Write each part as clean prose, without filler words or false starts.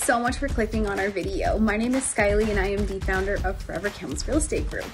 so much for clicking on our video. My name is Skyly and I am the founder of Forever Counts Real Estate Group.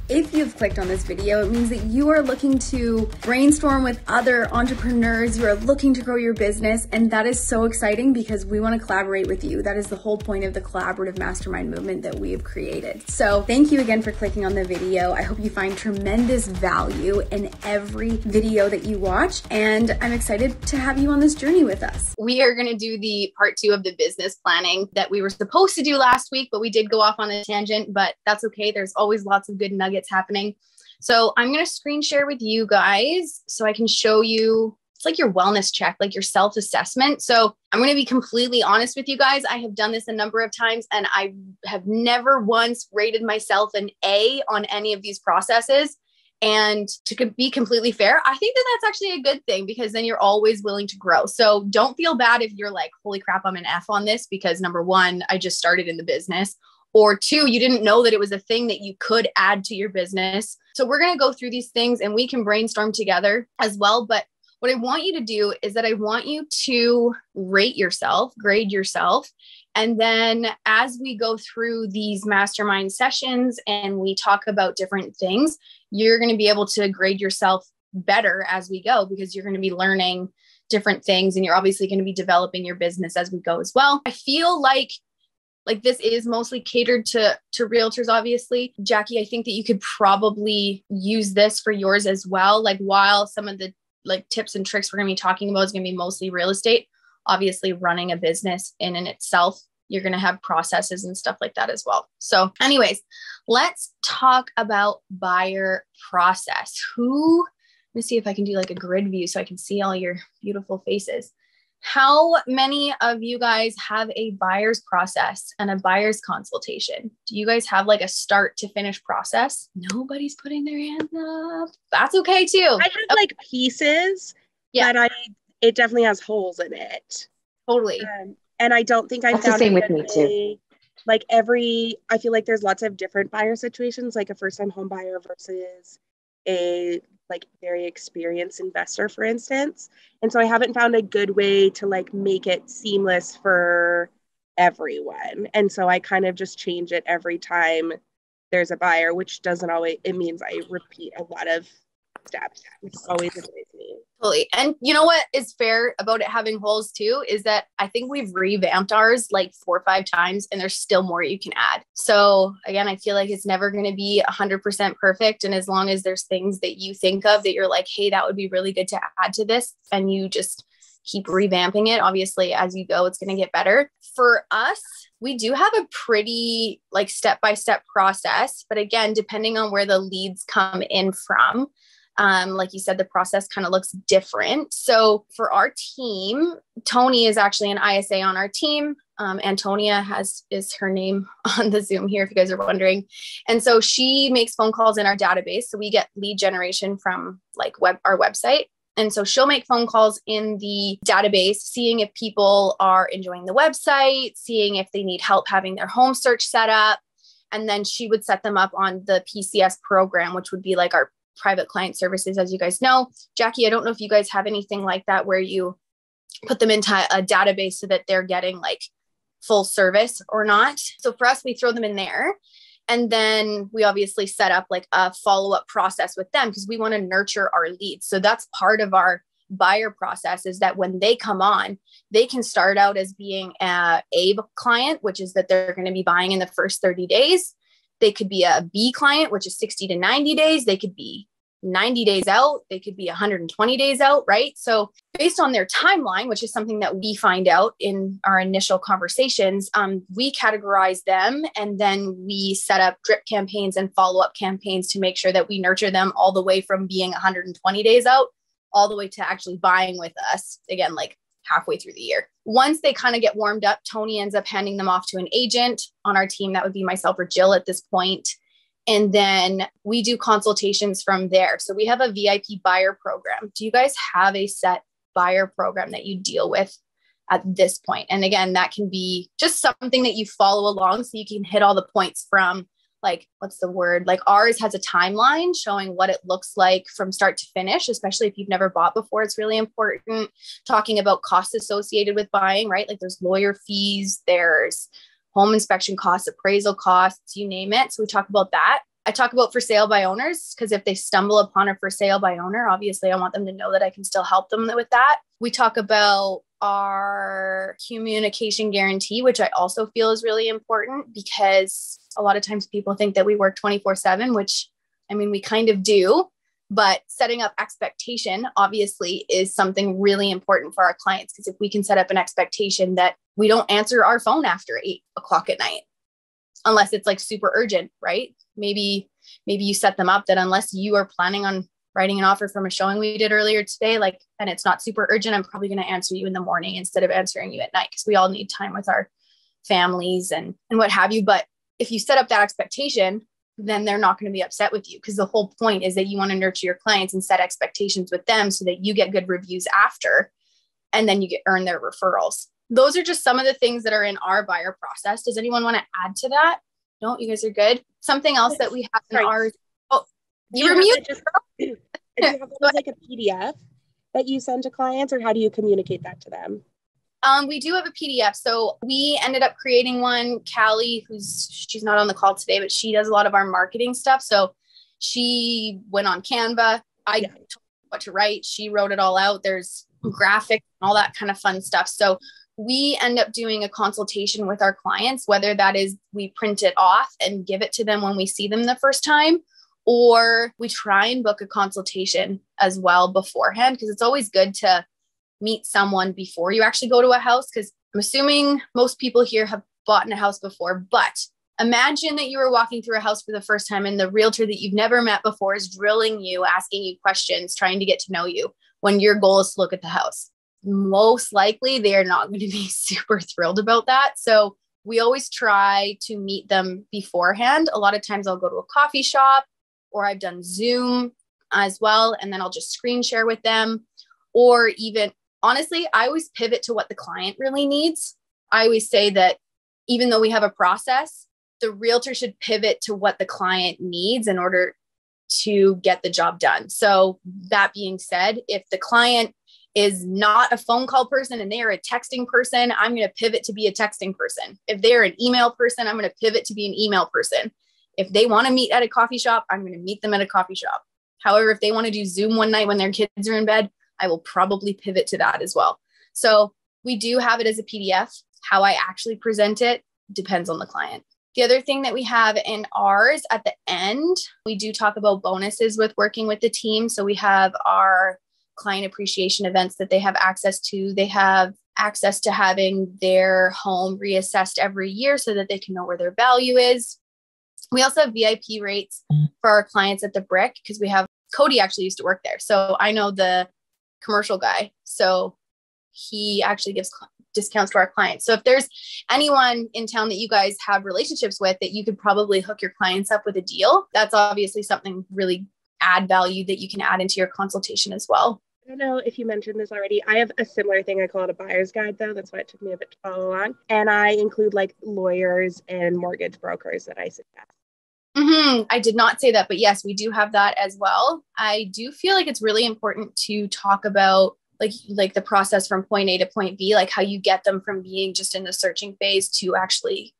If you've clicked on this video, it means that you are looking to brainstorm with other entrepreneurs, you are looking to grow your business, and that is so exciting because we want to collaborate with you. That is the whole point of the collaborative mastermind movement that we have created. So thank you again for clicking on the video. I hope you find tremendous value in every video that you watch, and I'm excited to have you on this journey with us. We are going to do the part 2 of the business planning that we were supposed to do last week, but we did go off on a tangent, but that's okay. There's always lots of good nuggets happening. So I'm going to screen share with you guys so I can show you, it's like your wellness check, like your self-assessment. So I'm going to be completely honest with you guys. I have done this a number of times and I have never once rated myself an A on any of these processes. And to be completely fair, I think that that's actually a good thing because then you're always willing to grow. So don't feel bad if you're like, holy crap, I'm an F on this because number one, I just started in the business. Or 2, you didn't know that it was a thing that you could add to your business. So we're going to go through these things and we can brainstorm together as well. But what I want you to do is that I want you to rate yourself, grade yourself. And then as we go through these mastermind sessions and we talk about different things, you're going to be able to grade yourself better as we go because you're going to be learning different things and you're obviously going to be developing your business as we go as well. I feel like this is mostly catered to realtors, obviously. Jackie, I think that you could probably use this for yours as well. Like while some of the tips and tricks we're going to be talking about is going to be mostly real estate, obviously running a business in itself, you're going to have processes and stuff like that as well. So anyways, let's talk about buyer process. Let me see if I can do like a grid view so I can see all your beautiful faces. How many of you guys have a buyer's process and a buyer's consultation? Do you guys have like a start to finish process? Nobody's putting their hands up. That's okay too. I have like pieces, but it definitely has holes in it. Totally. And I don't think I That's found the same with me too. I feel like there's lots of different buyer situations, like a first-time home buyer versus a very experienced investor, for instance. And so I haven't found a good way to make it seamless for everyone. And so I kind of just change it every time there's a buyer, which doesn't always, it means I repeat a lot of steps, which always annoys me. Totally. And you know what is fair about it having holes too, is that I think we've revamped ours 4 or 5 times and there's still more you can add. So again, I feel like it's never going to be 100% perfect. And as long as there's things that you think of that you're like, hey, that would be really good to add to this, and you just keep revamping it, obviously as you go, it's going to get better. For us, we do have a pretty step-by-step process, but again, depending on where the leads come in from, like you said, the process kind of looks different. So for our team, Tony is actually an ISA on our team. Antonia is her name on the Zoom here, if you guys are wondering. And so she makes phone calls in our database. So we get lead generation from our website. And so she'll make phone calls in the database, seeing if people are enjoying the website, seeing if they need help having their home search set up. And then she would set them up on the PCS program, which would be like our private client services, as you guys know. Jackie, I don't know if you guys have anything like that where you put them into a database so that they're getting full service or not. So for us, we throw them in there. And then we obviously set up a follow-up process with them because we want to nurture our leads. So that's part of our buyer process, is that when they come on, they can start out as being a client, which is that they're going to be buying in the first 30 days. They could be a B client, which is 60 to 90 days. They could be 90 days out. They could be 120 days out, right? So based on their timeline, which is something that we find out in our initial conversations, we categorize them and then we set up drip campaigns and follow-up campaigns to make sure that we nurture them all the way from being 120 days out, all the way to actually buying with us, again, halfway through the year. Once they kind of get warmed up, Tony ends up handing them off to an agent on our team. That would be myself or Jill at this point. And then we do consultations from there. So we have a VIP buyer program. Do you guys have a set buyer program that you deal with at this point? And again, that can be just something that you follow along so you can hit all the points from like, what's the word? Like ours has a timeline showing what it looks like from start to finish, especially if you've never bought before. It's really important. Talking about costs associated with buying, right? Like there's lawyer fees, there's home inspection costs, appraisal costs, you name it. So we talk about that. I talk about for sale by owners, because if they stumble upon a for sale by owner, obviously I want them to know that I can still help them with that. We talk about our communication guarantee, which I also feel is really important, because a lot of times people think that we work 24/7, which I mean, we kind of do, but setting up expectation obviously is something really important for our clients. Because if we can set up an expectation that we don't answer our phone after 8 o'clock at night, unless it's like super urgent, right? Maybe you set them up that unless you are planning on writing an offer from a showing we did earlier today, like, and it's not super urgent, I'm probably going to answer you in the morning instead of answering you at night, because we all need time with our families and what have you. But if you set up that expectation, then they're not going to be upset with you, because the whole point is that you want to nurture your clients and set expectations with them so that you get good reviews after, and then you earn their referrals. Those are just some of the things that are in our buyer process. Does anyone want to add to that? No, you guys are good. Something else that we have in ours. Oh, you were muted. Do you have like a PDF that you send to clients, or how do you communicate that to them? We do have a PDF. So we ended up creating one. Callie, she's not on the call today, but she does a lot of our marketing stuff. So she went on Canva. I told her what to write. She wrote it all out. There's graphics and all that kind of fun stuff. So we end up doing a consultation with our clients, whether that is we print it off and give it to them when we see them the first time, or we try and book a consultation as well beforehand, because it's always good to meet someone before you actually go to a house. Because I'm assuming most people here have bought in a house before, but imagine that you were walking through a house for the first time and the realtor that you've never met before is drilling you, asking you questions, trying to get to know you when your goal is to look at the house. Most likely they're not going to be super thrilled about that. So we always try to meet them beforehand. A lot of times I'll go to a coffee shop, or I've done Zoom as well, and then I'll just screen share with them. Or even, honestly, I always pivot to what the client really needs. I always say that even though we have a process, the realtor should pivot to what the client needs in order to get the job done. So that being said, if the client is not a phone call person and they are a texting person, I'm going to pivot to be a texting person. If they're an email person, I'm going to pivot to be an email person. If they want to meet at a coffee shop, I'm going to meet them at a coffee shop. However, if they want to do Zoom one night when their kids are in bed, I will probably pivot to that as well. So we do have it as a PDF. How I actually present it depends on the client. The other thing that we have in ours at the end, we do talk about bonuses with working with the team. So we have our client appreciation events that they have access to. They have access to having their home reassessed every year so that they can know where their value is. We also have VIP rates for our clients at the Brick, because we have Cody actually used to work there. So I know the commercial guy. So he actually gives discounts to our clients. So if there's anyone in town that you guys have relationships with that you could probably hook your clients up with a deal, that's obviously something really add value that you can add into your consultation as well. I don't know if you mentioned this already. I have a similar thing. I call it a buyer's guide, though. That's why it took me a bit to follow along. And I include like lawyers and mortgage brokers that I suggest. I did not say that, but yes, we do have that as well. I do feel like it's really important to talk about like the process from point A to point B, like how you get them from being just in the searching phase to actually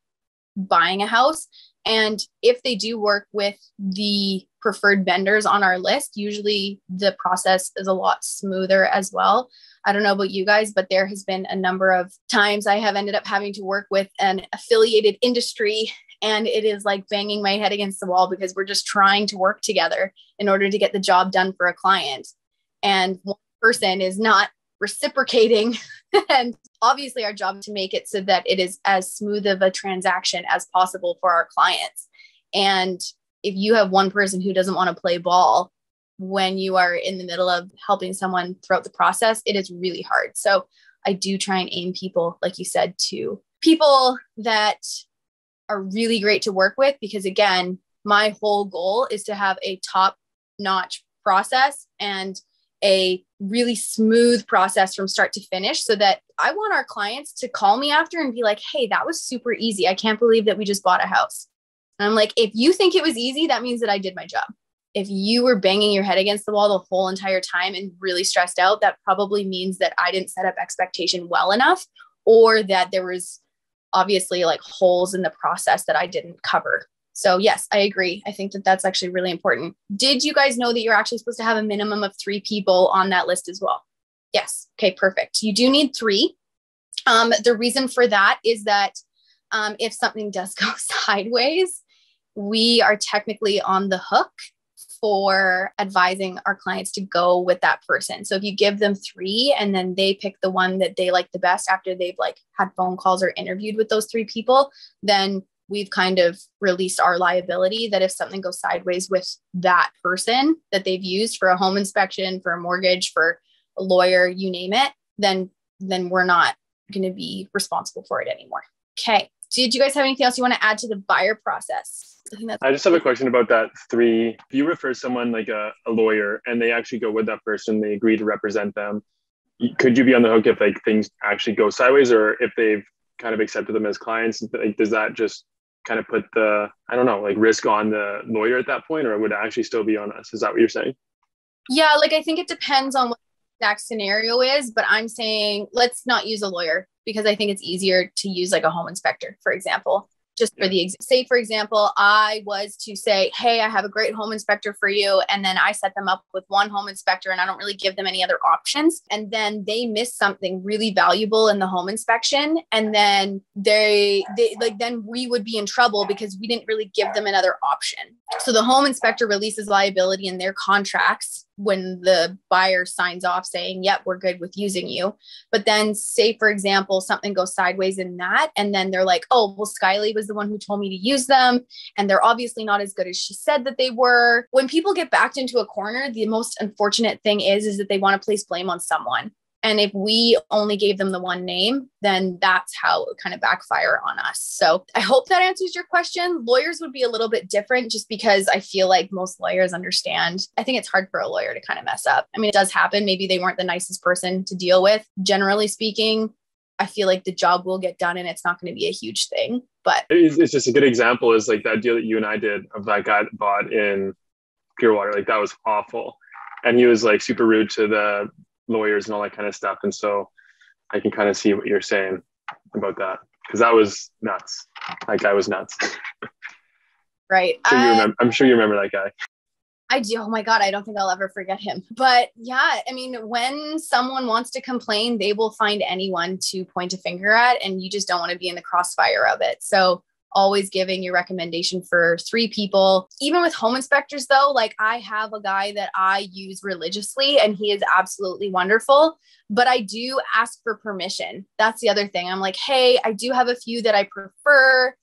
buying a house. And if they do work with the preferred vendors on our list, usually the process is a lot smoother as well. I don't know about you guys, but there has been a number of times I have ended up having to work with an affiliated industry, and it is like banging my head against the wall because we're just trying to work together in order to get the job done for a client. And one person is not reciprocating. And obviously our job to make it so that it is as smooth of a transaction as possible for our clients. And if you have one person who doesn't want to play ball when you are in the middle of helping someone throughout the process, it is really hard. So I do try and aim people, like you said, to people that are really great to work with, because again, my whole goal is to have a top-notch process and a really smooth process from start to finish, so that I want our clients to call me after and be like, hey, that was super easy. I can't believe that we just bought a house. And I'm like, if you think it was easy, that means that I did my job. If you were banging your head against the wall the whole entire time and really stressed out, that probably means that I didn't set up expectation well enough, or that there was obviously like holes in the process that I didn't cover. So yes, I agree. I think that that's actually really important. Did you guys know that you're actually supposed to have a minimum of 3 people on that list as well? Yes. Okay, perfect. You do need 3. The reason for that is that if something does go sideways, we are technically on the hook for advising our clients to go with that person. So if you give them 3 and then they pick the one that they like the best after they've like had phone calls or interviewed with those 3 people, then we've kind of released our liability that if something goes sideways with that person that they've used for a home inspection, for a mortgage, for a lawyer, you name it, then we're not going to be responsible for it anymore. Okay. Did you guys have anything else you want to add to the buyer process? I just have a question about that 3. If you refer someone like a lawyer and they actually go with that person, they agree to represent them, could you be on the hook if like things actually go sideways, or if they've kind of accepted them as clients? Like, does that just kind of put the, I don't know, like risk on the lawyer at that point, or would it actually still be on us? Is that what you're saying? Yeah, like I think it depends on what the exact scenario is, but I'm saying let's not use a lawyer because I think it's easier to use like a home inspector, for example. Just for say, for example, I was to say, hey, I have a great home inspector for you. And then I set them up with one home inspector and I don't really give them any other options. And then they miss something really valuable in the home inspection. And then they like, then we would be in trouble because we didn't really give them another option. So the home inspector releases liability in their contracts when the buyer signs off saying, yep, we're good with using you. But then say, for example, something goes sideways in that. And then they're like, oh, well, Skyly was the one who told me to use them. And they're obviously not as good as she said that they were. When people get backed into a corner, the most unfortunate thing is that they want to place blame on someone. And if we only gave them the one name, then that's how it would kind of backfire on us. So I hope that answers your question. Lawyers would be a little bit different just because I feel like most lawyers understand. I think it's hard for a lawyer to kind of mess up. I mean, it does happen. Maybe they weren't the nicest person to deal with. Generally speaking, I feel like the job will get done and it's not going to be a huge thing. But it's just a good example is like that deal that you and I did of that guy that bought in Purewater. Like that was awful. And he was like super rude to the lawyers and all that kind of stuff. And so I can kind of see what you're saying about that, because that was nuts. That guy was nuts. Right. I'm sure you remember that guy. I do. Oh my God. I don't think I'll ever forget him. But yeah, I mean, when someone wants to complain, they will find anyone to point a finger at, and you just don't want to be in the crossfire of it. So always giving your recommendation for 3 people. Even with home inspectors though, like I have a guy that I use religiously and he is absolutely wonderful, but I do ask for permission. That's the other thing. I'm like, hey, I do have a few that I prefer.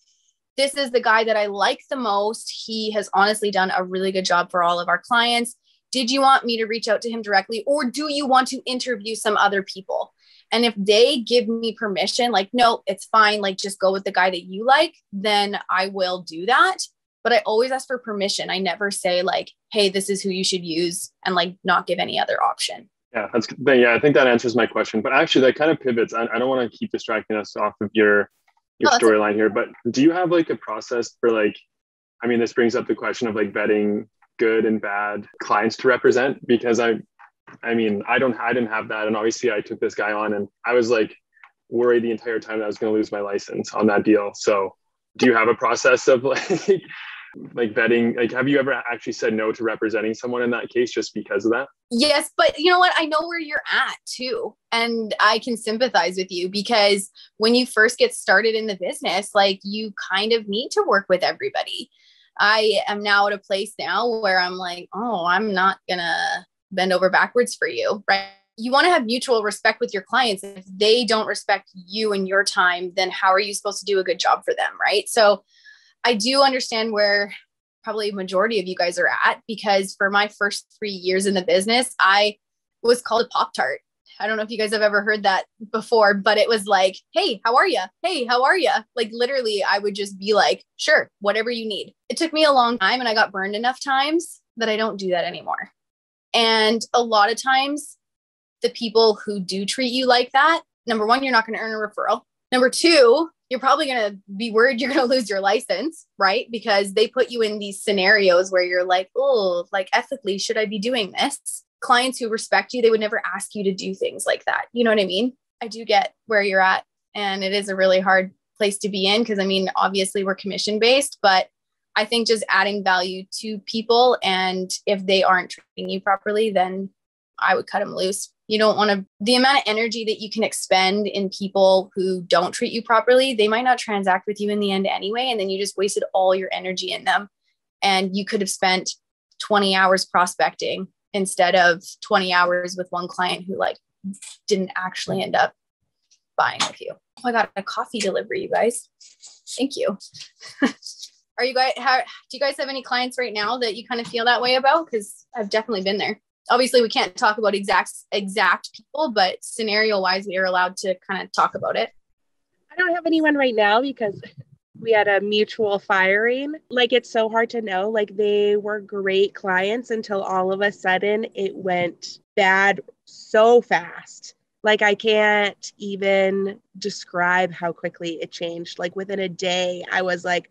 This is the guy that I like the most. He has honestly done a really good job for all of our clients. Did you want me to reach out to him directly, or do you want to interview some other people? And if they give me permission, like, no, it's fine, like just go with the guy that you like, then I will do that. But I always ask for permission. I never say like, hey, this is who you should use, and like not give any other option. Yeah, I think that answers my question. But actually that kind of pivots. I don't want to keep distracting us off of your storyline here, but do you have like a process for like, I mean, this brings up the question of like vetting good and bad clients to represent, because I didn't have that. And obviously I took this guy on and I was like worried the entire time that I was going to lose my license on that deal. So do you have a process of like vetting? Like, have you ever actually said no to representing someone in that case just because of that? Yes, but you know what? I know where you're at too. And I can sympathize with you, because when you first get started in the business, like you kind of need to work with everybody. I am now at a place now where I'm like, oh, I'm not gonna bend over backwards for you, right? You want to have mutual respect with your clients. If they don't respect you and your time, then how are you supposed to do a good job for them, right? So I do understand where probably a majority of you guys are at, because for my first 3 years in the business, I was called a Pop-Tart. I don't know if you guys have ever heard that before, but it was like, hey, how are you? Hey, how are you? Like literally, I would just be like, sure, whatever you need. It took me a long time and I got burned enough times that I don't do that anymore. And a lot of times, the people who do treat you like that, number one, you're not going to earn a referral. Number two, you're probably going to be worried you're going to lose your license, right? Because they put you in these scenarios where you're like, oh, like ethically, should I be doing this? Clients who respect you, they would never ask you to do things like that. You know what I mean? I do get where you're at, and it is a really hard place to be in, because I mean, obviously we're commission based, but I think just adding value to people, and if they aren't treating you properly, then I would cut them loose. You don't want to, the amount of energy that you can expend in people who don't treat you properly, they might not transact with you in the end anyway. And then you just wasted all your energy in them. And you could have spent 20 hours prospecting instead of 20 hours with one client who like didn't actually end up buying with you. Oh, I got a coffee delivery, you guys. Thank you. Do you guys have any clients right now that you kind of feel that way about? Because I've definitely been there. Obviously we can't talk about exact people, but scenario wise, we are allowed to kind of talk about it. I don't have anyone right now because we had a mutual firing. Like, it's so hard to know. Like, they were great clients until all of a sudden it went bad so fast. Like, I can't even describe how quickly it changed. Like, within a day, I was like,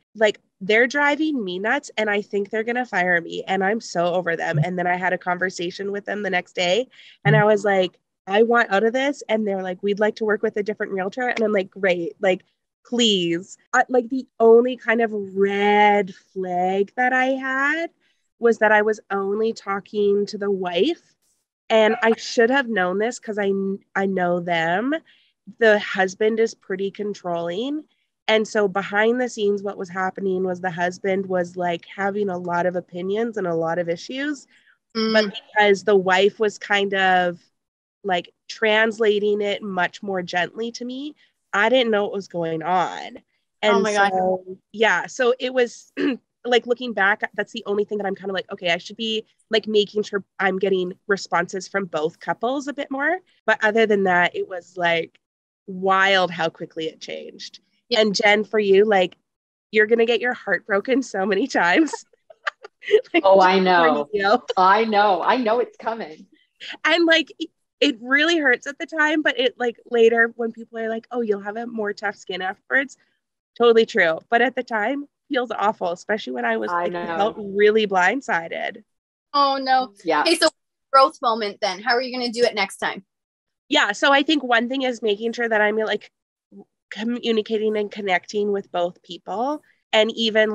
they're driving me nuts and I think they're going to fire me and I'm so over them. And then I had a conversation with them the next day and I was like, I want out of this. And they're like, we'd like to work with a different realtor. And I'm like, great. Like, please. Like, the only kind of red flag that I had was that I was only talking to the wife. And I should have known this because I know them. The husband is pretty controlling. And so behind the scenes, what was happening was the husband was like having a lot of opinions and a lot of issues. But because the wife was kind of like translating it much more gently to me, I didn't know what was going on. And oh my God. Yeah. So it was like, looking back, that's the only thing that I'm kind of like, okay, I should be like making sure I'm getting responses from both couples a bit more. But other than that, it was like wild how quickly it changed. Yeah. And Jen, for you, like, you're going to get your heart broken so many times. Like, oh, I know. I know it's coming. And like, it really hurts at the time, but it like later when people are like, oh, you'll have a more tough skin afterwards. Totally true. But at the time, feels awful, especially when I felt really blindsided. Oh no. Yeah. Okay, so growth moment then. How are you going to do it next time? Yeah. So I think one thing is making sure that I'm like communicating and connecting with both people. And even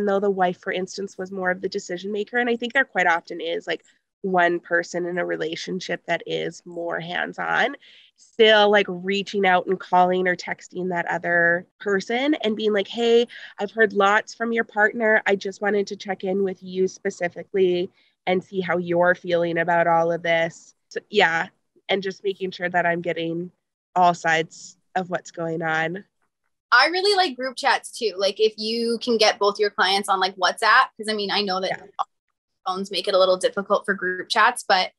though the wife, for instance, was more of the decision maker, and I think there quite often is like one person in a relationship that is more hands-on, still like reaching out and calling or texting that other person and being like, hey, I've heard lots from your partner. I just wanted to check in with you specifically and see how you're feeling about all of this. So yeah. And just making sure that I'm getting all sides of what's going on. I really like group chats too. Like, if you can get both your clients on like WhatsApp, because I mean, I know that phones make it a little difficult for group chats, but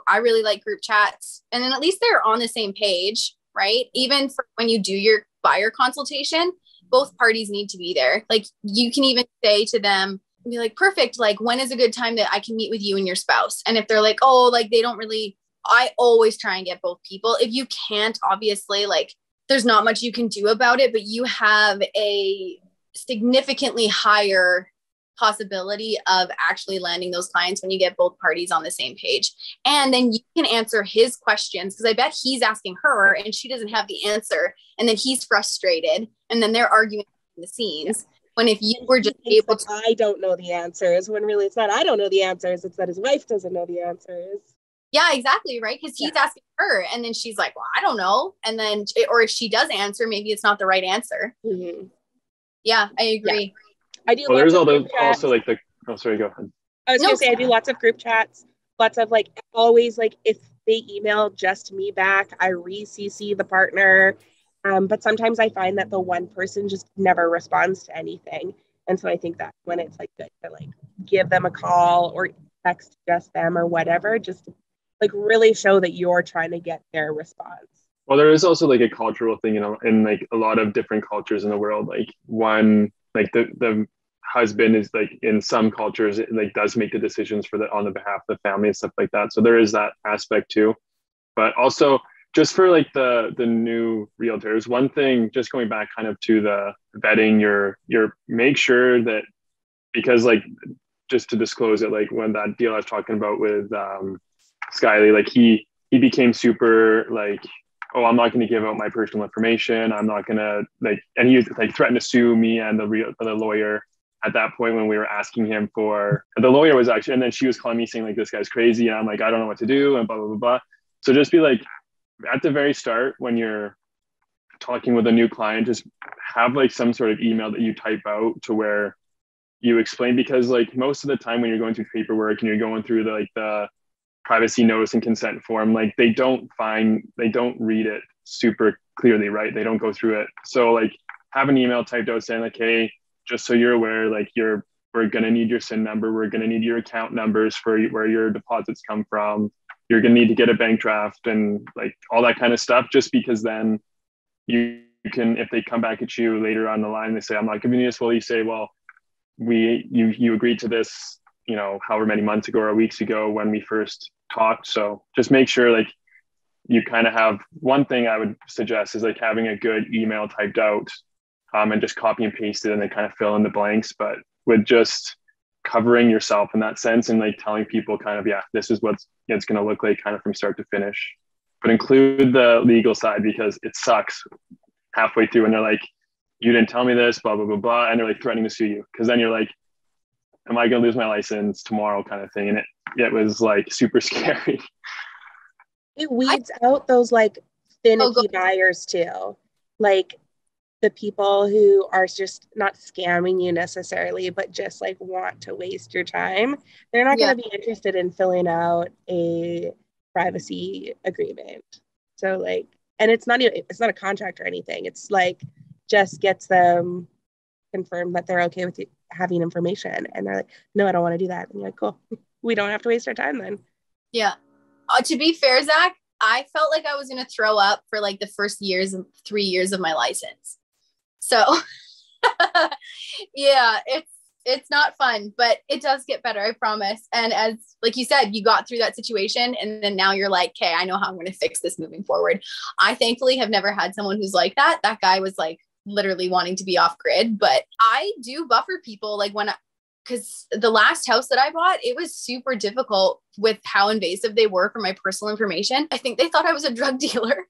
I really like group chats. And then at least they're on the same page, right? Even for when you do your buyer consultation, both parties need to be there. Like, you can even say to them, be like, perfect, like, when is a good time that I can meet with you and your spouse? And if they're like, oh, like, they don't really, I always try and get both people. If you can't, obviously, like, there's not much you can do about it, but you have a significantly higher possibility of actually landing those clients when you get both parties on the same page. And then you can answer his questions, because I bet he's asking her and she doesn't have the answer. And then he's frustrated and then they're arguing behind the scenes. When if you were just able to, I don't know the answers, when really it's not, I don't know the answers. It's that his wife doesn't know the answers. Yeah, exactly. Right. Because he's asking her and then she's like, well, I don't know. And then, or if she does answer, maybe it's not the right answer. Mm-hmm. Yeah, I agree. Yeah. I do. Well, there's also like the, oh, sorry, go ahead. I was going to say, I do lots of group chats, lots of like, always like, if they email just me back, I re-CC the partner. But sometimes I find that the one person just never responds to anything. And so I think that when it's like good to like give them a call or text just them or whatever, just to like really show that you're trying to get their response. Well, there is also like a cultural thing, you know, in like a lot of different cultures in the world. Like, one, like the husband is like, in some cultures, it like does make the decisions on the behalf of the family and stuff like that. So there is that aspect too. But also just for like the new realtors, one thing, just going back kind of to the vetting your make sure that, because like, just to disclose it, like when that deal I was talking about with Skyly, like he became super like, oh, I'm not going to give out my personal information. I'm not going to like, and he like threatened to sue me and the lawyer at that point when we were asking him for, the lawyer was actually, and then she was calling me saying like, this guy's crazy. And I'm like, I don't know what to do and blah, blah, blah, blah. So just be like, at the very start, when you're talking with a new client, just have like some sort of email that you type out to where you explain, because like most of the time when you're going through paperwork and you're going through the privacy notice and consent form, like they don't read it super clearly, right? They don't go through it. So like have an email typed out saying like, hey, just so you're aware, like we're going to need your SIN number. We're going to need your account numbers for where your deposits come from. You're going to need to get a bank draft and like all that kind of stuff, just because then you can, if they come back at you later on the line, they say, I'm not giving you this. Well, you say, well, you agreed to this, you know, however many months ago or weeks ago when we first talked. So just make sure like you kind of have, one thing I would suggest is like having a good email typed out and just copy and paste it and then kind of fill in the blanks, but with just covering yourself in that sense and like telling people kind of, yeah, this is what it's going to look like kind of from start to finish, but include the legal side, because it sucks halfway through and they're like, you didn't tell me this, blah, blah, blah, blah. And they're like threatening to sue you. Cause then you're like, am I going to lose my license tomorrow kind of thing? And it was like super scary. It weeds out those like finicky buyers too. Like the people who are just not scamming you necessarily, but just like want to waste your time. They're not going to be interested in filling out a privacy agreement. So like, and it's not a contract or anything. It's like, just gets them confirmed that they're okay with you having information. And they're like, no, I don't want to do that. And you're like, cool. We don't have to waste our time then. Yeah. To be fair, Zach, I felt like I was going to throw up for like the first 3 years of my license. So yeah, it's not fun, but it does get better, I promise. And as, like you said, you got through that situation and then now you're like, okay, I know how I'm going to fix this moving forward. I thankfully have never had someone who's like that. That guy was like literally wanting to be off grid, but I do buffer people like because the last house that I bought, it was super difficult with how invasive they were for my personal information. I think they thought I was a drug dealer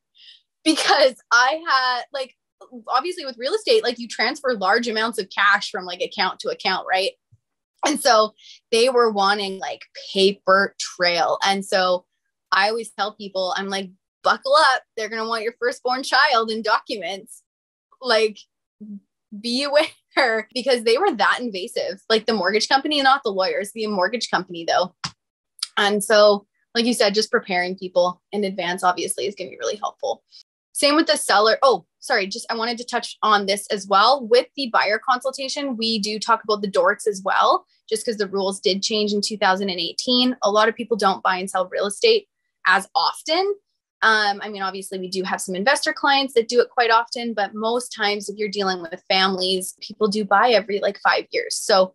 because I had like, obviously with real estate, like you transfer large amounts of cash from like account to account, right? And so they were wanting like paper trail. And so I always tell people, I'm like, buckle up. They're going to want your firstborn child in documents. Like, be aware, because they were that invasive, like the mortgage company, not the lawyers, the mortgage company though. And so, like you said, just preparing people in advance, obviously, is going to be really helpful. Same with the seller. Oh, sorry. I wanted to touch on this as well. With the buyer consultation, we do talk about the DORTs as well, just because the rules did change in 2018. A lot of people don't buy and sell real estate as often. I mean, obviously we do have some investor clients that do it quite often, but most times if you're dealing with families, people do buy every like 5 years. So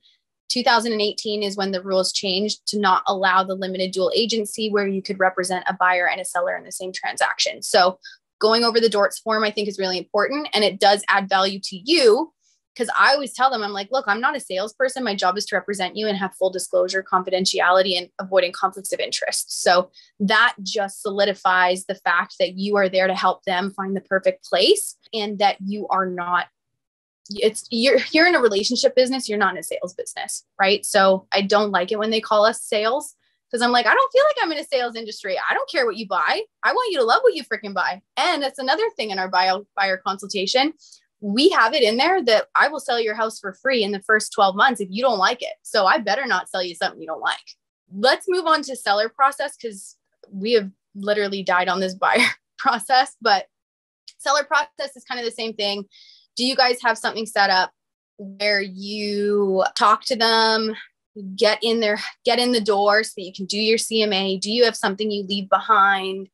2018 is when the rules changed to not allow the limited dual agency where you could represent a buyer and a seller in the same transaction. So going over the DORTS form, I think is really important, and it does add value to you. Because I always tell them, I'm like, look, I'm not a salesperson. My job is to represent you and have full disclosure, confidentiality, and avoiding conflicts of interest. So that just solidifies the fact that you are there to help them find the perfect place, and that you are not, you're in a relationship business. You're not in a sales business, right? So I don't like it when they call us sales, because I'm like, I don't feel like I'm in a sales industry. I don't care what you buy. I want you to love what you freaking buy. And that's another thing in our buyer consultation. We have it in there that I will sell your house for free in the first 12 months if you don't like it. So I better not sell you something you don't like. Let's move on to seller process, because we have literally died on this buyer process, but seller process is kind of the same thing. Do you guys have something set up where you talk to them, get in the door so that you can do your CMA? Do you have something you leave behind?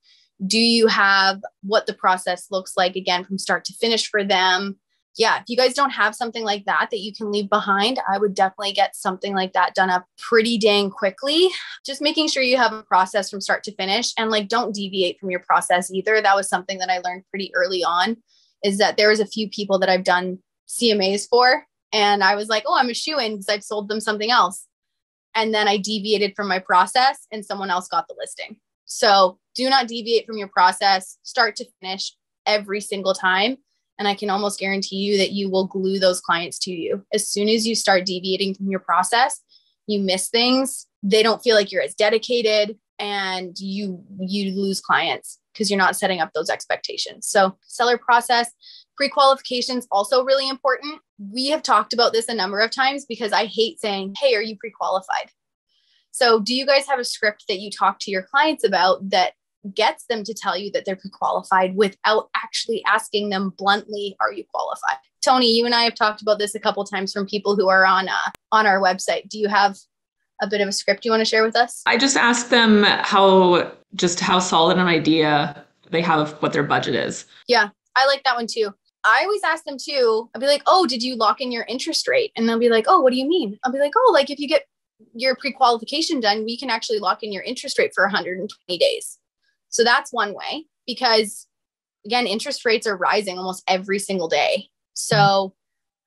Do you have what the process looks like, again, from start to finish for them? yeah, if you guys don't have something like that you can leave behind, I would definitely get something like that done up pretty dang quickly. Just making sure you have a process from start to finish, and like, don't deviate from your process either. That was something that I learned pretty early on, is that there was a few people that I've done CMAs for, and I was like, oh, I'm a shoo-in because I've sold them something else. And then I deviated from my process and someone else got the listing. So do not deviate from your process, start to finish every single time. And I can almost guarantee you that you will glue those clients to you. As soon as you start deviating from your process, you miss things. They don't feel like you're as dedicated, and you lose clients because you're not setting up those expectations. So seller process, pre-qualifications also really important. We have talked about this a number of times because I hate saying, hey, are you pre-qualified? So do you guys have a script that you talk to your clients about that gets them to tell you that they're pre-qualified without actually asking them bluntly, are you qualified? Tony, you and I have talked about this a couple of times from people who are on our website. Do you have a bit of a script you want to share with us? I just ask them how solid an idea they have of what their budget is. Yeah, I like that one too. I always ask them too. I'll be like, oh, did you lock in your interest rate? And they'll be like, oh, what do you mean? I'll be like, oh, like if you get your pre-qualification done, we can actually lock in your interest rate for 120 days. So that's one way, because again, interest rates are rising almost every single day. So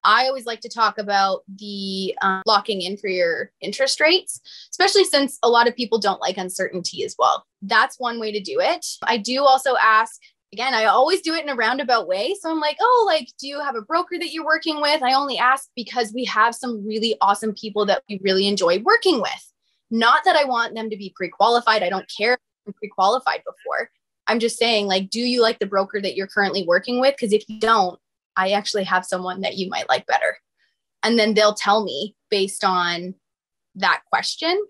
I always like to talk about the locking in for your interest rates, especially since a lot of people don't like uncertainty as well. That's one way to do it. I do also ask, again, I always do it in a roundabout way. So I'm like, oh, like, do you have a broker that you're working with? I only ask because we have some really awesome people that we really enjoy working with. Not that I want them to be pre-qualified. I don't care if they're pre-qualified before. I'm just saying, like, do you like the broker that you're currently working with? Because if you don't, I actually have someone that you might like better. And then they'll tell me based on that question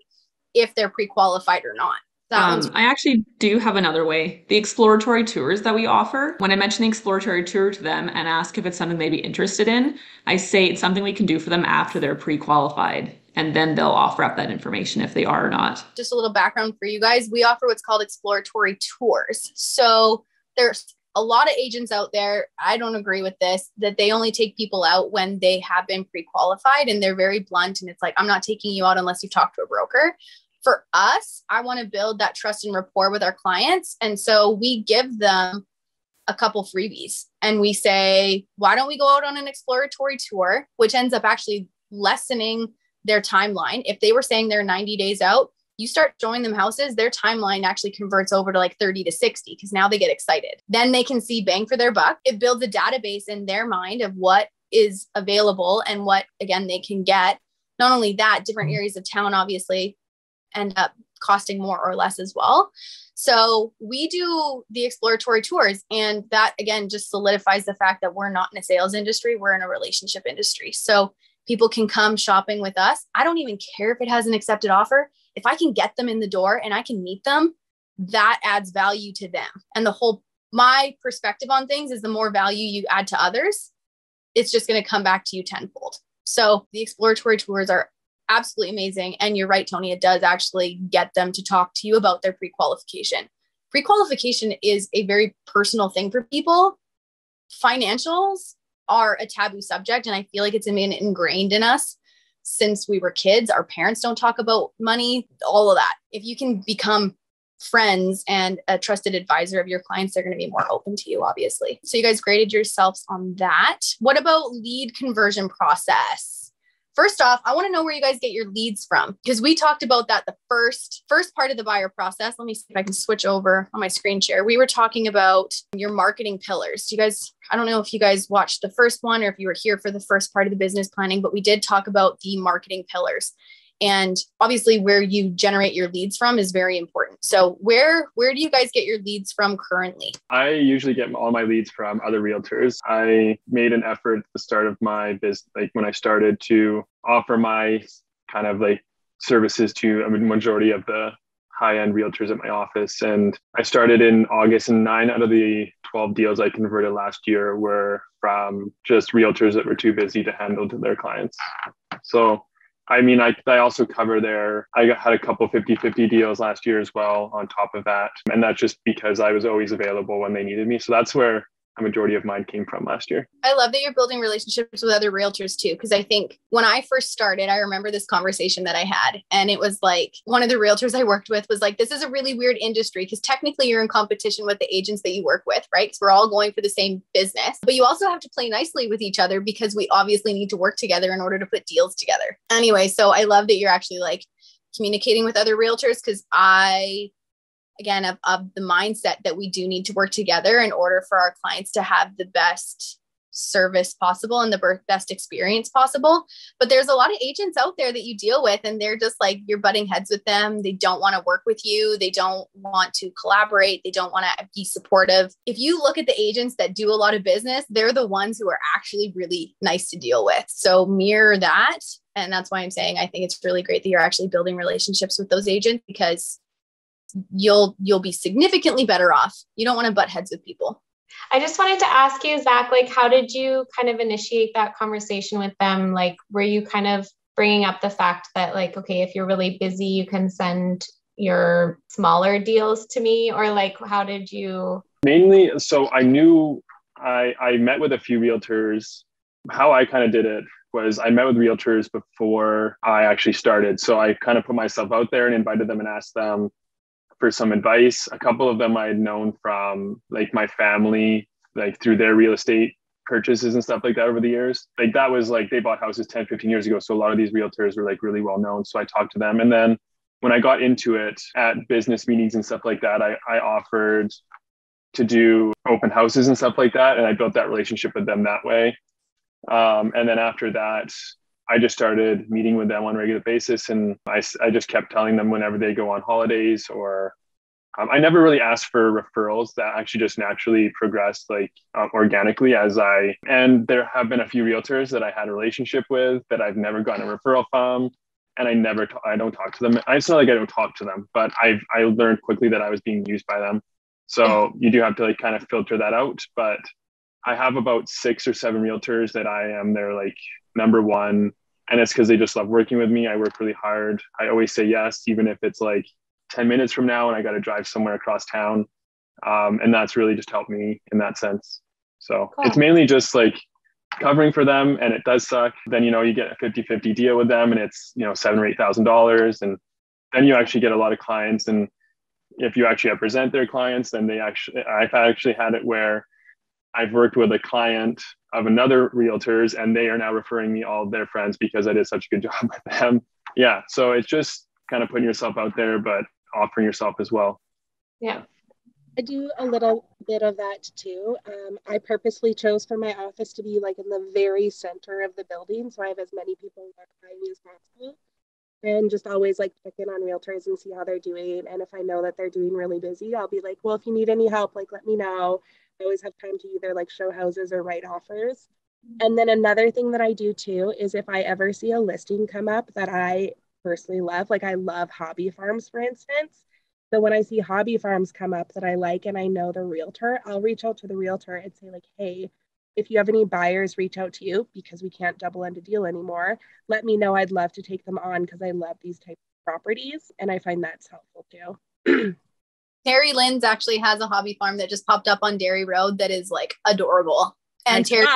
if they're pre-qualified or not. I actually do have another way. The exploratory tours that we offer, when I mention the exploratory tour to them and ask if it's something they'd be interested in, I say it's something we can do for them after they're pre-qualified. And then they'll offer up that information if they are or not. Just a little background for you guys. We offer what's called exploratory tours. So there's a lot of agents out there, I don't agree with this, that they only take people out when they have been pre-qualified, and they're very blunt. And it's like, I'm not taking you out unless you've talked to a broker. For us, I want to build that trust and rapport with our clients. And so we give them a couple freebies and we say, why don't we go out on an exploratory tour, which ends up actually lessening their timeline. If they were saying they're 90 days out, you start showing them houses, their timeline actually converts over to like 30 to 60 because now they get excited. Then they can see bang for their buck. It builds a database in their mind of what is available and what, again, they can get. Not only that, different areas of town obviously end up costing more or less as well. So we do the exploratory tours, and that again just solidifies the fact that we're not in a sales industry, we're in a relationship industry. So people can come shopping with us. I don't even care if it has an accepted offer. If I can get them in the door and I can meet them, that adds value to them. And my perspective on things is the more value you add to others, it's just going to come back to you tenfold. So the exploratory tours are absolutely amazing. And you're right, Tony, it does actually get them to talk to you about their pre-qualification. Pre-qualification is a very personal thing for people. Financials are a taboo subject, and I feel like it's been ingrained in us since we were kids. Our parents don't talk about money, all of that. If you can become friends and a trusted advisor of your clients, they're going to be more open to you, obviously. So you guys graded yourselves on that. What about lead conversion process? First off, I want to know where you guys get your leads from, because we talked about that the first part of the buyer process. Let me see if I can switch over on my screen share. We were talking about your marketing pillars. I don't know if you guys watched the first one or if you were here for the first part of the business planning, but we did talk about the marketing pillars. And obviously where you generate your leads from is very important. So where do you guys get your leads from currently? I usually get all my leads from other realtors. I made an effort at the start of my business, like when I started, to offer my kind of like services to a majority of the high-end realtors at my office. And I started in August, and 9 out of the 12 deals I converted last year were from just realtors that were too busy to handle to their clients. So I mean, I also cover I had a couple 50-50 deals last year as well on top of that. And that's just because I was always available when they needed me. So that's where a majority of mine came from last year. I love that you're building relationships with other realtors too. Cause I think when I first started, I remember this conversation that I had, and it was like, one of the realtors I worked with was like, this is a really weird industry because technically you're in competition with the agents that you work with, right? Because we're all going for the same business, but you also have to play nicely with each other because we obviously need to work together in order to put deals together. Anyway, so I love that you're actually like communicating with other realtors, because again, of the mindset that we do need to work together in order for our clients to have the best service possible and the best experience possible. But there's a lot of agents out there that you deal with, and they're just like, you're butting heads with them. They don't want to work with you. They don't want to collaborate. They don't want to be supportive. If you look at the agents that do a lot of business, they're the ones who are actually really nice to deal with. So mirror that. And that's why I'm saying, I think it's really great that you're actually building relationships with those agents, because you'll be significantly better off. You don't want to butt heads with people. I just wanted to ask you, Zach, like, how did you kind of initiate that conversation with them? Like, were you kind of bringing up the fact that, like, okay, if you're really busy, you can send your smaller deals to me? Or like, how did you? Mainly, so I knew I met with a few realtors. How I kind of did it was I met with realtors before I actually started. So I kind of put myself out there and invited them and asked them for some advice. A couple of them I had known from like my family, like through their real estate purchases and stuff like that over the years. Like that was like, they bought houses 10, 15 years ago. So a lot of these realtors were like really well known. So I talked to them. And then when I got into it at business meetings and stuff like that, I offered to do open houses and stuff like that. And I built that relationship with them that way. And then after that, I just started meeting with them on a regular basis. And I just kept telling them whenever they go on holidays, or I never really asked for referrals. That actually just naturally progressed like organically and there have been a few realtors that I had a relationship with that I've never gotten a referral from. And I don't talk to them. It's not like I don't talk to them, but I learned quickly that I was being used by them. So you do have to like kind of filter that out. But I have about 6 or 7 realtors that I am their like number one. And it's because they just love working with me. I work really hard. I always say yes, even if it's like 10 minutes from now and I got to drive somewhere across town. And that's really just helped me in that sense. So cool. It's mainly just like covering for them, and it does suck. Then, you get a 50-50 deal with them and it's, $7,000 or $8,000. And then you actually get a lot of clients. And if you actually represent their clients, then I've actually had it where I've worked with a client of another realtors and they are now referring me all of their friends because I did such a good job with them. Yeah. So it's just kind of putting yourself out there, but offering yourself as well. Yeah. I do a little bit of that too. I purposely chose for my office to be like in the very center of the building. So I have as many people walk by me as possible, and just always like check in on realtors and see how they're doing. And if I know that they're doing really busy, I'll be like, well, if you need any help, like let me know. I always have time to either like show houses or write offers. And then another thing that I do too is if I ever see a listing come up that I personally love, like I love hobby farms, for instance. So when I see hobby farms come up that I like and I know the realtor, I'll reach out to the realtor and say like, hey, if you have any buyers, reach out to you because we can't double end a deal anymore. Let me know. I'd love to take them on because I love these types of properties. And I find that's helpful too. Terry Lynn's actually has a hobby farm that just popped up on Dairy Road that is like adorable. And Terry,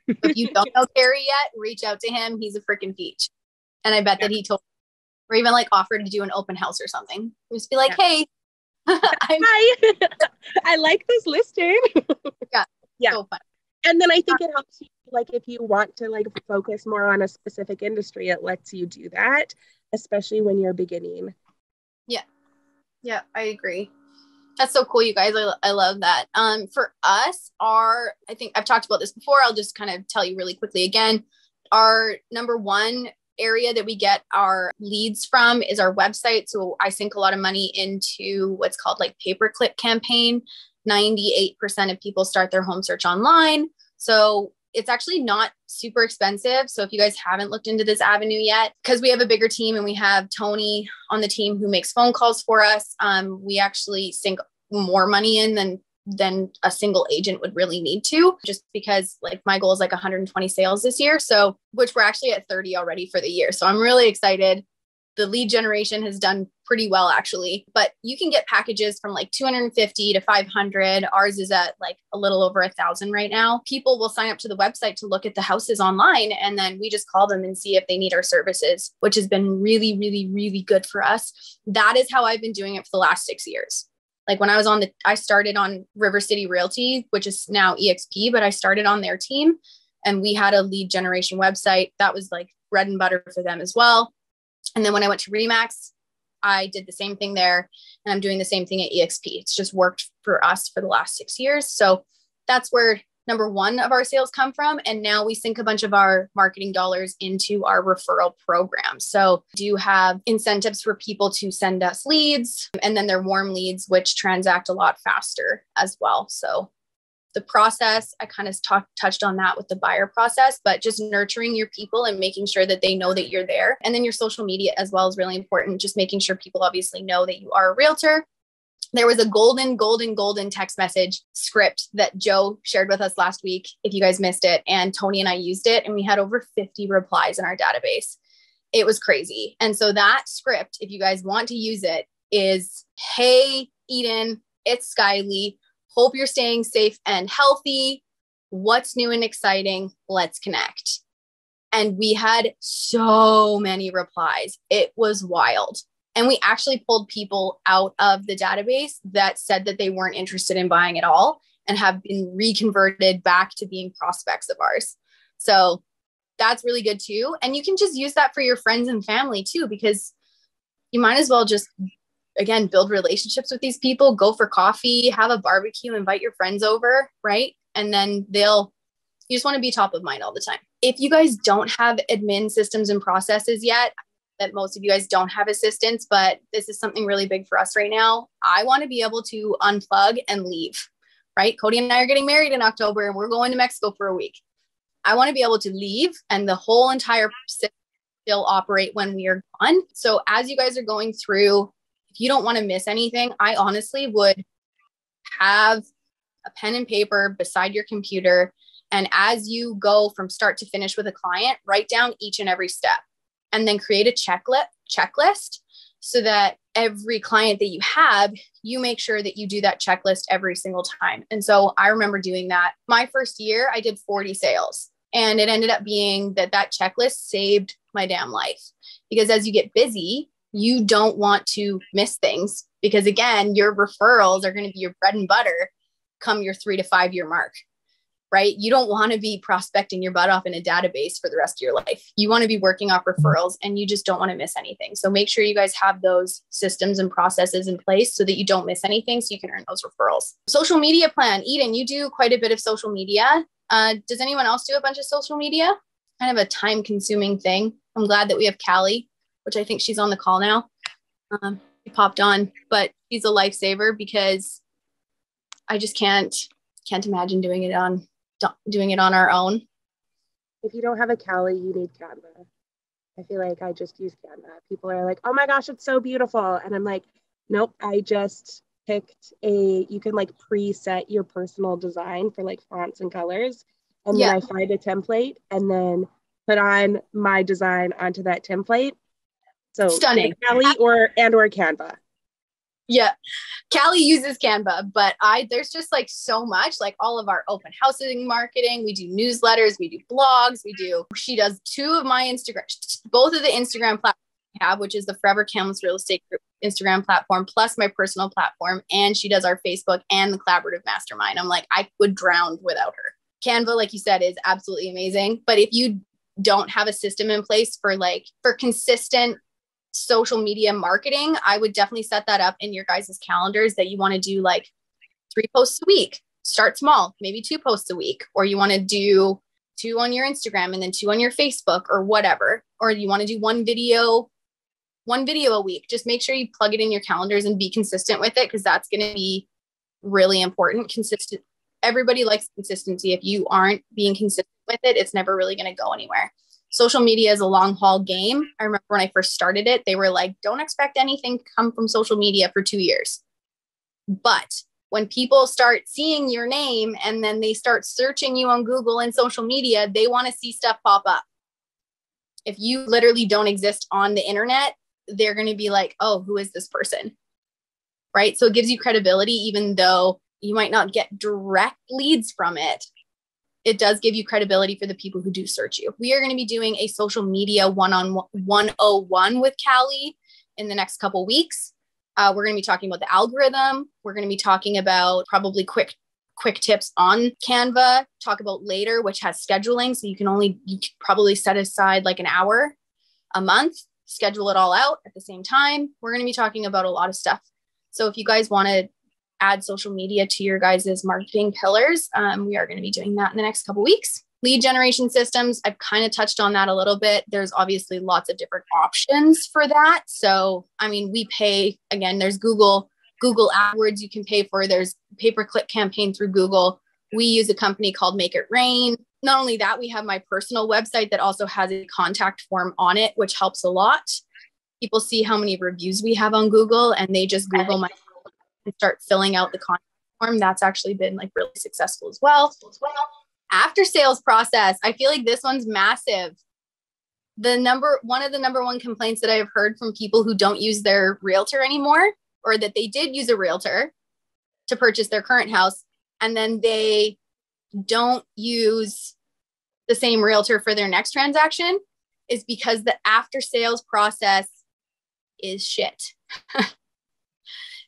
if you don't know Terry yet, reach out to him. He's a freaking peach. And I bet that he told, or even like offered to do an open house or something. Just be like, hey, hi, I like this listing. Yeah. So fun. And then I think it helps you, like if you want to like focus more on a specific industry, it lets you do that, especially when you're beginning. Yeah, I agree. That's so cool, you guys. I love that. For us, I think I've talked about this before. I'll just kind of tell you really quickly again. Our number one area that we get our leads from is our website. So I sink a lot of money into what's called like pay-per-click campaign. 98% of people start their home search online. So it's actually not super expensive. So if you guys haven't looked into this avenue yet, because we have a bigger team and we have Tony on the team who makes phone calls for us, we actually sink more money in than a single agent would really need to, just because like my goal is like 120 sales this year. So, which we're actually at 30 already for the year. So I'm really excited. the lead generation has done pretty well actually, but you can get packages from like 250 to 500. Ours is at like a little over 1,000 right now. People will sign up to the website to look at the houses online, and then we just call them and see if they need our services, which has been really, really, really good for us. That is how I've been doing it for the last 6 years. Like when I started on River City Realty, which is now EXP, but I started on their team and we had a lead generation website that was like bread and butter for them as well. And then when I went to Remax, I did the same thing there, and I'm doing the same thing at EXP. It's just worked for us for the last 6 years. So that's where number one of our sales come from. And now we sink a bunch of our marketing dollars into our referral program. So we do have incentives for people to send us leads, and then they're warm leads, which transact a lot faster as well. So the process, I kind of touched on that with the buyer process, but just nurturing your people and making sure that they know that you're there. And then your social media as well is really important. Just making sure people obviously know that you are a realtor. There was a golden text message script that Joe shared with us last week, if you guys missed it, and Tony and I used it, and we had over 50 replies in our database. It was crazy. And so that script, if you guys want to use it, is, "Hey, Eden, it's Skyly. Hope you're staying safe and healthy. What's new and exciting? Let's connect." And we had so many replies. It was wild. And we actually pulled people out of the database that said that they weren't interested in buying at all and have been reconverted back to being prospects of ours. So that's really good too. And you can just use that for your friends and family too, because you might as well just, again, build relationships with these people, go for coffee, have a barbecue, invite your friends over, right? And then you just want to be top of mind all the time. If you guys don't have admin systems and processes yet, that most of you guys don't have assistants, but this is something really big for us right now. I want to be able to unplug and leave, right? Cody and I are getting married in October and we're going to Mexico for a week. I want to be able to leave and the whole entire system still operate when we are gone. So as you guys are going through, if you don't want to miss anything, I honestly would have a pen and paper beside your computer. And as you go from start to finish with a client, write down each and every step. And then create a checklist so that every client that you have, you make sure that you do that checklist every single time. And so I remember doing that. My first year, I did 40 sales. And it ended up being that checklist saved my damn life. Because as you get busy, you don't want to miss things. Because again, your referrals are going to be your bread and butter come your 3 to 5 year mark. Right? You don't want to be prospecting your butt off in a database for the rest of your life. You want to be working off referrals and you just don't want to miss anything. So make sure you guys have those systems and processes in place so that you don't miss anything so you can earn those referrals. Social media plan. Eden, you do quite a bit of social media. Does anyone else do a bunch of social media? Kind of a time consuming thing. I'm glad that we have Callie, which I think she's on the call now. She popped on, but she's a lifesaver because I just can't imagine doing it on our own. If you don't have a Callie, you need Canva. I feel like I just use Canva. People are like, "Oh my gosh, it's so beautiful." And I'm like, nope, I just picked you can like preset your personal design for like fonts and colors. And then I find a template and then put on my design onto that template. So stunning. Callie or Canva. Yeah. Callie uses Canva, but there's just like so much, like all of our open housing marketing. We do newsletters, we do blogs, she does both of the Instagram platforms I have, which is the Forever Kamloops Real Estate Group Instagram platform, plus my personal platform. And she does our Facebook and the Collaborative Mastermind. I'm like, I would drown without her. Canva, like you said, is absolutely amazing. But if you don't have a system in place for consistent social media marketing, I would definitely set that up in your guys' calendars that you want to do like 3 posts a week. Start small, maybe 2 posts a week, or you want to do 2 on your Instagram and then 2 on your Facebook or whatever, or you want to do one video a week. Just make sure you plug it in your calendars and be consistent with it, because that's going to be really important. Everybody likes consistency. If you aren't being consistent with it, it's never really going to go anywhere. Social media is a long haul game. I remember when I first started it, they were like, don't expect anything to come from social media for 2 years. But when people start seeing your name and then they start searching you on Google and social media, they want to see stuff pop up. If you literally don't exist on the internet, they're going to be like, oh, who is this person? Right. So it gives you credibility, even though you might not get direct leads from it. It does give you credibility for the people who do search you. We are going to be doing a social media 101 with Callie in the next couple weeks. We're going to be talking about the algorithm. We're going to be talking about probably quick tips on Canva, talk about Later, which has scheduling. So you can probably set aside like an hour a month, schedule it all out at the same time. We're going to be talking about a lot of stuff. So if you guys want to add social media to your guys' marketing pillars, we are going to be doing that in the next couple of weeks. Lead generation systems, I've kind of touched on that a little bit. There's obviously lots of different options for that. So, I mean, we pay, again, there's Google AdWords you can pay for. There's pay-per-click campaign through Google. We use a company called Make It Rain. Not only that, we have my personal website that also has a contact form on it, which helps a lot. People see how many reviews we have on Google and they just Google my and start filling out the contact form. That's actually been like really successful as well. After sales process, I feel like this one's massive. One of the number one complaints that I have heard from people who don't use their realtor anymore, or that they did use a realtor to purchase their current house, and then they don't use the same realtor for their next transaction, is because the after sales process is shit.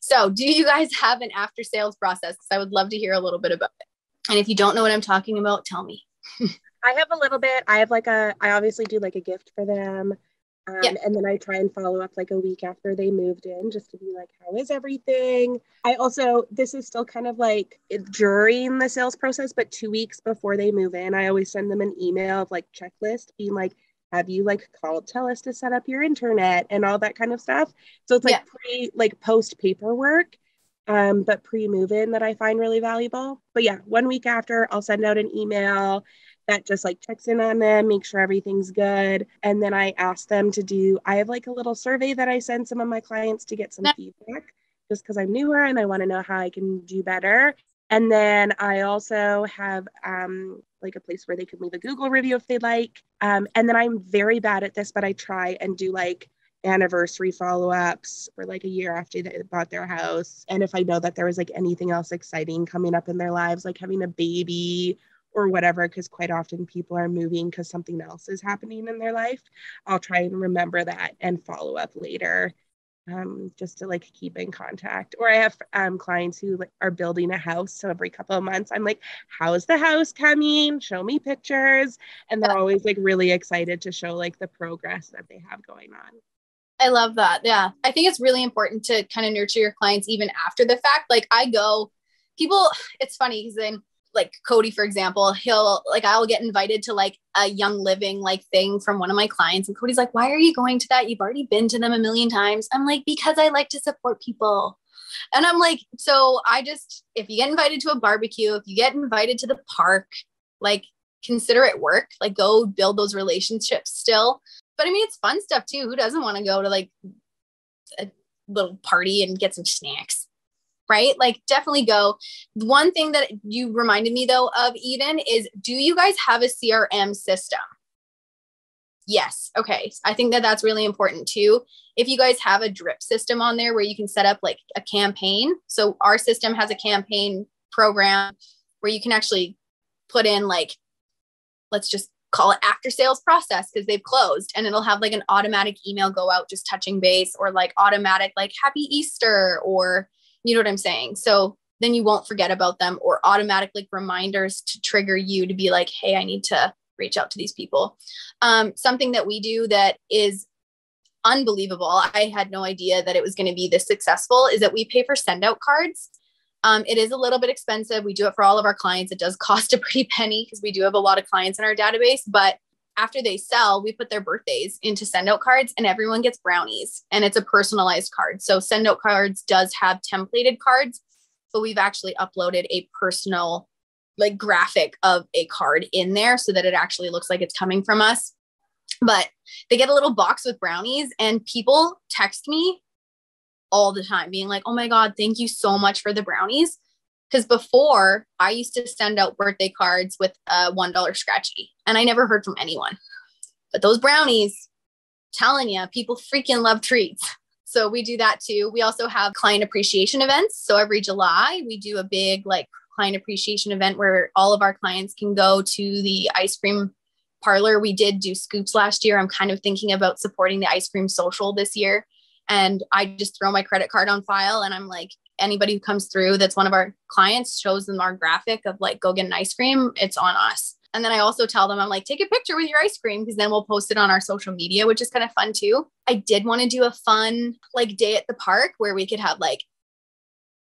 So do you guys have an after sales process? Because I would love to hear a little bit about it. And if you don't know what I'm talking about, tell me. I have a little bit. I obviously do like a gift for them. And then I try and follow up like a week after they moved in, just to be like, how is everything? This is still kind of like during the sales process, but 2 weeks before they move in, I always send them an email of like checklist being like, have you like called TELUS to set up your internet and all that kind of stuff? So it's like post paperwork, but pre-move-in that I find really valuable. But yeah, 1 week after, I'll send out an email that just like checks in on them, make sure everything's good. And then I ask them I have like a little survey that I send some of my clients to get some feedback, just because I'm newer and I want to know how I can do better. And then I also have like a place where they can leave a Google review if they'd like. And then I'm very bad at this, but I try and do like anniversary follow-ups for like a year after they bought their house. And if I know that there was like anything else exciting coming up in their lives, like having a baby or whatever, because quite often people are moving because something else is happening in their life, I'll try and remember that and follow up later. Just to like keep in contact. Or I have clients who like are building a house, so every couple of months I'm like, how's the house coming? Show me pictures. And they're always like really excited to show like the progress that they have going on. I love that. Yeah, I think it's really important to kind of nurture your clients even after the fact. Like it's funny because then like Cody, for example, I'll get invited to like a Young Living like thing from one of my clients. And Cody's like, why are you going to that? You've already been to them a million times. I'm like, because I like to support people. And I'm like, so if you get invited to a barbecue, if you get invited to the park, like consider it work, like go build those relationships still. But I mean, it's fun stuff too. Who doesn't want to go to like a little party and get some snacks? Right? Like definitely go. One thing that you reminded me though of, Eden, is do you guys have a CRM system? Yes. Okay. I think that that's really important too. If you guys have a drip system on there where you can set up like a campaign. So our system has a campaign program where you can actually put in like, let's just call it after sales process because they've closed, and it'll have like an automatic email go out just touching base, or like automatic like happy Easter, or you know what I'm saying? So then you won't forget about them, or automatic like reminders to trigger you to be like, hey, I need to reach out to these people. Something that we do that is unbelievable, I had no idea that it was going to be this successful, is that we pay for send out cards. It is a little bit expensive. We do it for all of our clients. It does cost a pretty penny because we do have a lot of clients in our database, but after they sell, we put their birthdays into send out cards and everyone gets brownies, and it's a personalized card. So send out cards does have templated cards, but we've actually uploaded a personal like graphic of a card in there so that it actually looks like it's coming from us. But they get a little box with brownies, and people text me all the time being like, oh my God, thank you so much for the brownies. Because before I used to send out birthday cards with a $1 scratchy, and I never heard from anyone. But those brownies telling you, people freaking love treats. So we do that too. We also have client appreciation events. So every July we do a big like client appreciation event where all of our clients can go to the ice cream parlor. We did do scoops last year. I'm kind of thinking about supporting the ice cream social this year. And I just throw my credit card on file and I'm like, anybody who comes through that's one of our clients, shows them our graphic of like, go get an ice cream, it's on us. And then I also tell them, I'm like, take a picture with your ice cream, because then we'll post it on our social media, which is kind of fun too. I did want to do a fun like day at the park where we could have like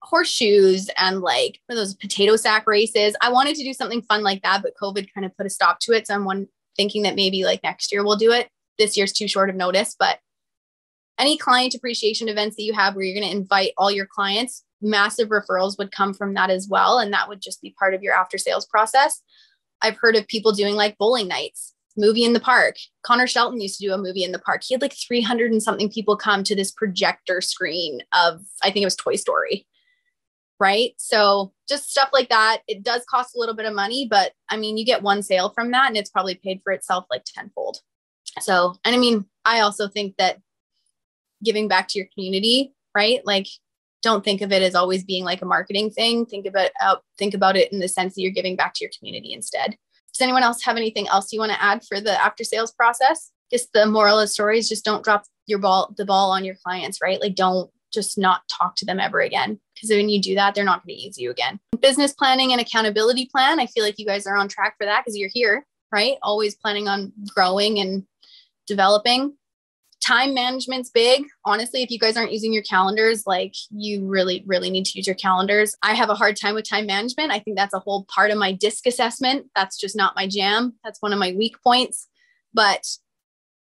horseshoes and like those potato sack races. I wanted to do something fun like that, but COVID kind of put a stop to it. So I'm thinking that maybe like next year we'll do it. This year's too short of notice, but any client appreciation events that you have where you're going to invite all your clients, massive referrals would come from that as well. And that would just be part of your after sales process. I've heard of people doing like bowling nights, movie in the park. Connor Shelton used to do a movie in the park. He had like 300 and something people come to this projector screen of, I think it was Toy Story. Right. So just stuff like that. It does cost a little bit of money, but I mean, you get one sale from that and it's probably paid for itself like tenfold. So, and I mean, I also think that giving back to your community, right? Like, don't think of it as always being like a marketing thing. Think about it in the sense that you're giving back to your community instead. Does anyone else have anything else you want to add for the after sales process? Just the moral of the story is just don't drop the ball on your clients, right? Like don't just not talk to them ever again. Because when you do that, they're not going to use you again. Business planning and accountability plan. I feel like you guys are on track for that because you're here, right? Always planning on growing and developing. Time management's big. Honestly, if you guys aren't using your calendars, like you really, really need to use your calendars. I have a hard time with time management. I think that's a whole part of my DISC assessment. That's just not my jam. That's one of my weak points. But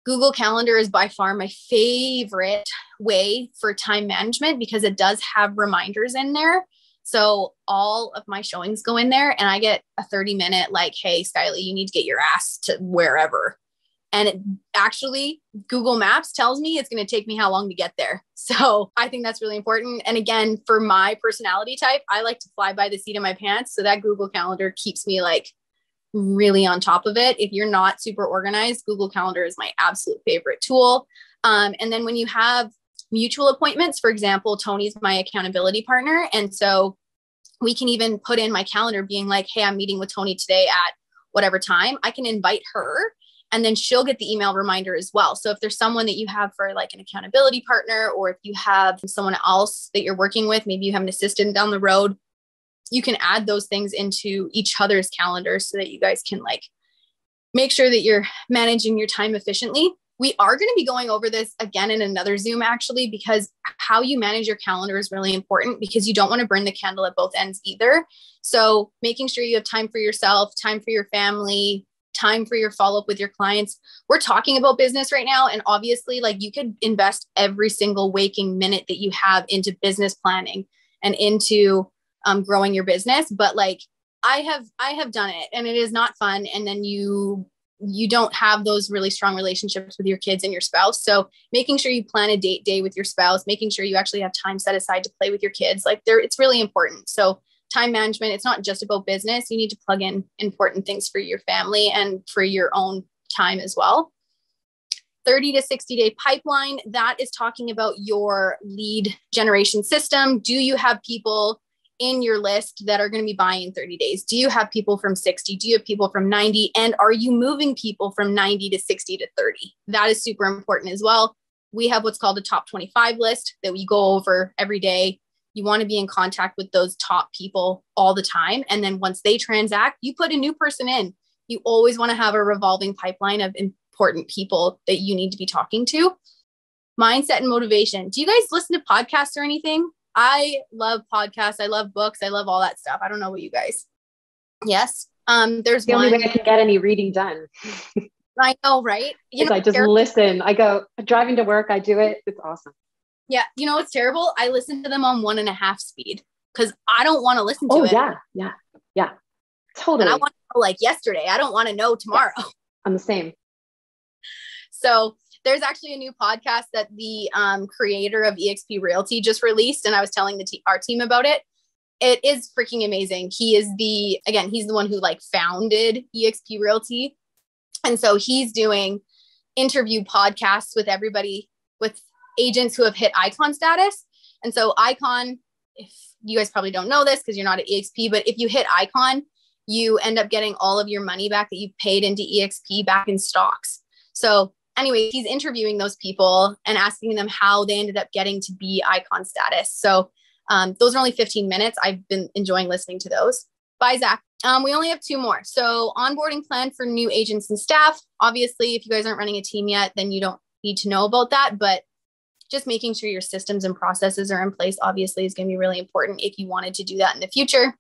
Google Calendar is by far my favorite way for time management because it does have reminders in there. So all of my showings go in there and I get a 30-minute like, hey, Skyly, you need to get your ass to wherever. And it actually, Google Maps tells me it's going to take me how long to get there. So I think that's really important. And again, for my personality type, I like to fly by the seat of my pants. So that Google Calendar keeps me like really on top of it. If you're not super organized, Google Calendar is my absolute favorite tool. And then when you have mutual appointments, for example, Tony's my accountability partner. And so we can even put in my calendar being like, hey, I'm meeting with Tony today at whatever time. I can invite her. And then she'll get the email reminder as well. So if there's someone that you have for like an accountability partner, or if you have someone else that you're working with, maybe you have an assistant down the road, you can add those things into each other's calendars so that you guys can like make sure that you're managing your time efficiently. We are going to be going over this again in another Zoom actually, because how you manage your calendar is really important because you don't want to burn the candle at both ends either. So making sure you have time for yourself, time for your family, time for your follow-up with your clients. We're talking about business right now. And obviously like you could invest every single waking minute that you have into business planning and into growing your business. But like I have done it and it is not fun. And then you don't have those really strong relationships with your kids and your spouse. So making sure you plan a date day with your spouse, making sure you actually have time set aside to play with your kids, like it's really important. So time management, it's not just about business. You need to plug in important things for your family and for your own time as well. 30 to 60 day pipeline, that is talking about your lead generation system. Do you have people in your list that are going to be buying in 30 days? Do you have people from 60? Do you have people from 90? And are you moving people from 90 to 60 to 30? That is super important as well. We have what's called a top 25 list that we go over every day. You want to be in contact with those top people all the time. And then once they transact, you put a new person in. You always want to have a revolving pipeline of important people that you need to be talking to. Mindset and motivation. Do you guys listen to podcasts or anything? I love podcasts. I love books. I love all that stuff. I don't know what you guys. Yes. There's the only way I can get any reading done. I know, right? I just listen. I go driving to work. I do it. It's awesome. Yeah. You know, it's terrible. I listen to them on 1.5 speed because I don't want to listen to it. Yeah. Totally. And I want to know like yesterday. I don't want to know tomorrow. Yeah, I'm the same. So there's actually a new podcast that the creator of eXp Realty just released. And I was telling our team about it. It is freaking amazing. He's the one who like founded eXp Realty. And so he's doing interview podcasts with everybody, with agents who have hit icon status. And so icon, if you guys probably don't know this because you're not at EXP, but if you hit icon, you end up getting all of your money back that you paid into EXP back in stocks. So anyway, he's interviewing those people and asking them how they ended up getting to be icon status. So those are only 15 minutes. I've been enjoying listening to those. Bye, Zach. We only have 2 more. So onboarding plan for new agents and staff. Obviously, if you guys aren't running a team yet, then you don't need to know about that. But just making sure your systems and processes are in place, obviously, is going to be really important if you wanted to do that in the future.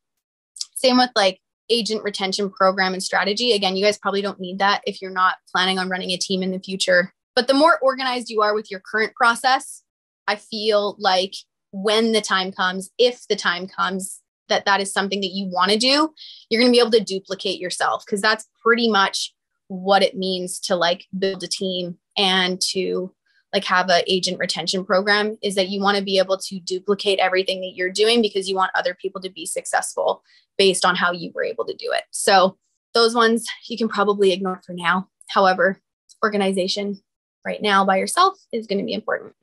Same with like agent retention program and strategy. Again, you guys probably don't need that if you're not planning on running a team in the future. But the more organized you are with your current process, I feel like when the time comes, if the time comes, that is something that you want to do, you're going to be able to duplicate yourself, because that's pretty much what it means to like build a team and to like have an agent retention program, is that you want to be able to duplicate everything that you're doing because you want other people to be successful based on how you were able to do it. So those ones you can probably ignore for now. However, organization right now by yourself is going to be important.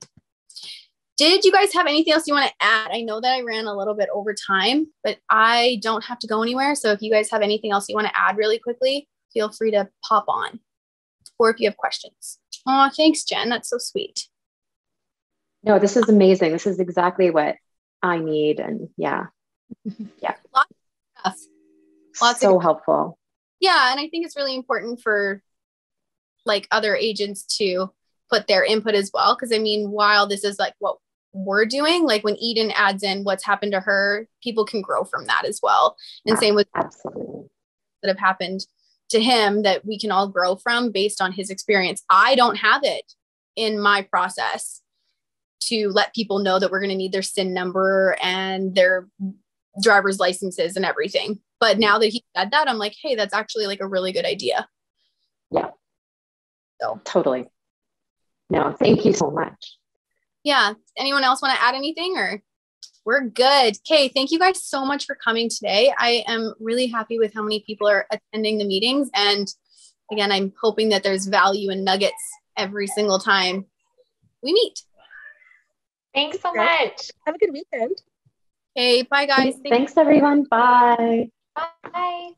Did you guys have anything else you want to add? I know that I ran a little bit over time, but I don't have to go anywhere. So if you guys have anything else you want to add really quickly, feel free to pop on, or if you have questions. Oh, thanks, Jen. That's so sweet. No, this is amazing. This is exactly what I need. And yeah. Lots of stuff. So helpful. Yeah. And I think it's really important for like other agents to put their input as well. Because I mean, while this is like what we're doing, like when Eden adds in what's happened to her, people can grow from that as well. And same with absolutely that have happened to him that we can all grow from based on his experience. I don't have it in my process to let people know that we're going to need their SIN number and their driver's licenses and everything. But now that he said that, I'm like, hey, that's actually like a really good idea. Yeah. So totally. No, thank you so much. Yeah. Anyone else want to add anything, or we're good? Okay. Thank you guys so much for coming today. I am really happy with how many people are attending the meetings. And again, I'm hoping that there's value and nuggets every single time we meet. Thanks so much. Have a good weekend. Okay. Bye, guys. Thanks everyone. Bye. Bye.